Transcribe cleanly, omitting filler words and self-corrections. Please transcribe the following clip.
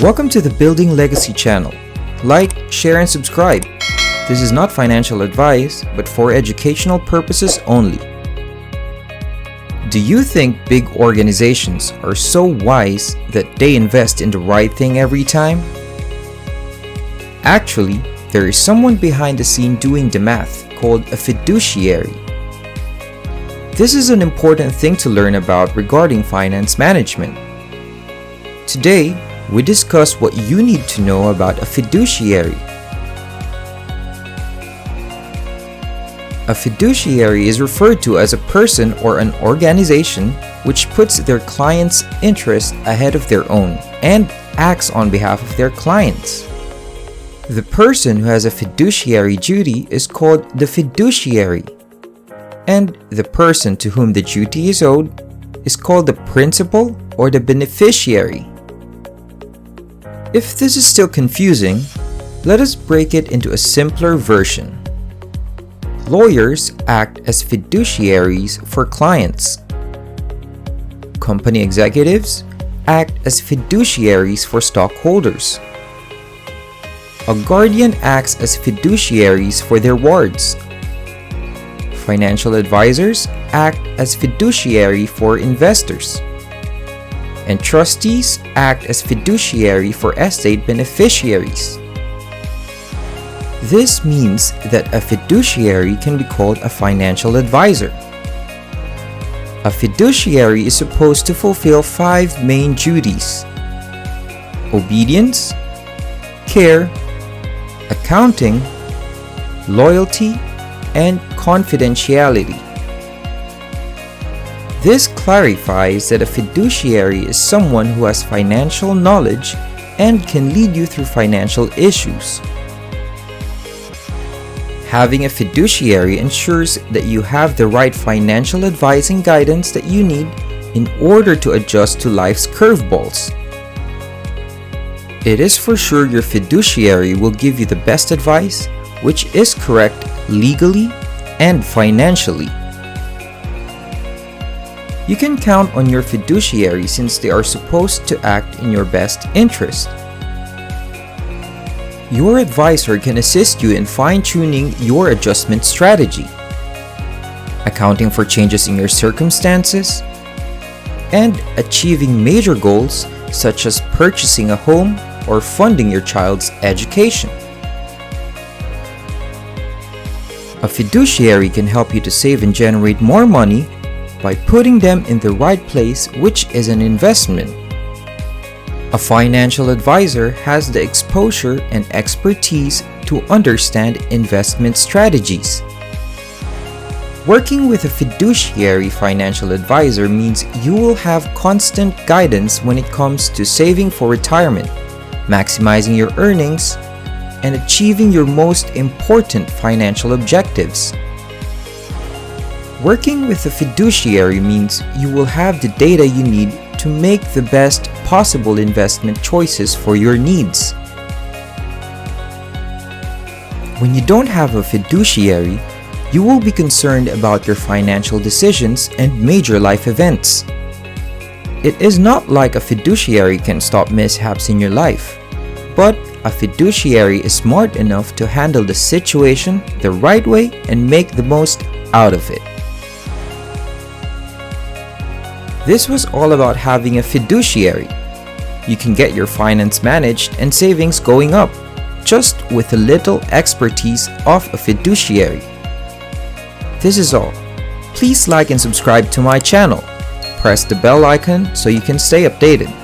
Welcome to the Building Legacy channel. Like, share, and subscribe. This is not financial advice, but for educational purposes only. Do you think big organizations are so wise that they invest in the right thing every time? Actually, there is someone behind the scene doing the math called a fiduciary. This is an important thing to learn about regarding finance management. Today, we discuss what you need to know about a fiduciary. A fiduciary is referred to as a person or an organization which puts their clients' interests ahead of their own and acts on behalf of their clients. The person who has a fiduciary duty is called the fiduciary, and the person to whom the duty is owed is called the principal or the beneficiary. If this is still confusing, let us break it into a simpler version. Lawyers act as fiduciaries for clients. Company executives act as fiduciaries for stockholders. A guardian acts as fiduciaries for their wards. Financial advisors act as fiduciary for investors. And trustees act as fiduciary for estate beneficiaries. This means that a fiduciary can be called a financial advisor. A fiduciary is supposed to fulfill 5 main duties: obedience, care, accounting, loyalty, and confidentiality. This clarifies that a fiduciary is someone who has financial knowledge and can lead you through financial issues. Having a fiduciary ensures that you have the right financial advice and guidance that you need in order to adjust to life's curveballs. It is for sure your fiduciary will give you the best advice, which is correct legally and financially. You can count on your fiduciary since they are supposed to act in your best interest. Your advisor can assist you in fine-tuning your adjustment strategy, accounting for changes in your circumstances, and achieving major goals such as purchasing a home or funding your child's education. A fiduciary can help you to save and generate more money by putting them in the right place, which is an investment. A financial advisor has the exposure and expertise to understand investment strategies. Working with a fiduciary financial advisor means you will have constant guidance when it comes to saving for retirement, maximizing your earnings, and achieving your most important financial objectives. Working with a fiduciary means you will have the data you need to make the best possible investment choices for your needs. When you don't have a fiduciary, you will be concerned about your financial decisions and major life events. It is not like a fiduciary can stop mishaps in your life, but a fiduciary is smart enough to handle the situation the right way and make the most out of it. This was all about having a fiduciary. You can get your finance managed and savings going up just with a little expertise of a fiduciary. This is all. Please like and subscribe to my channel. Press the bell icon so you can stay updated.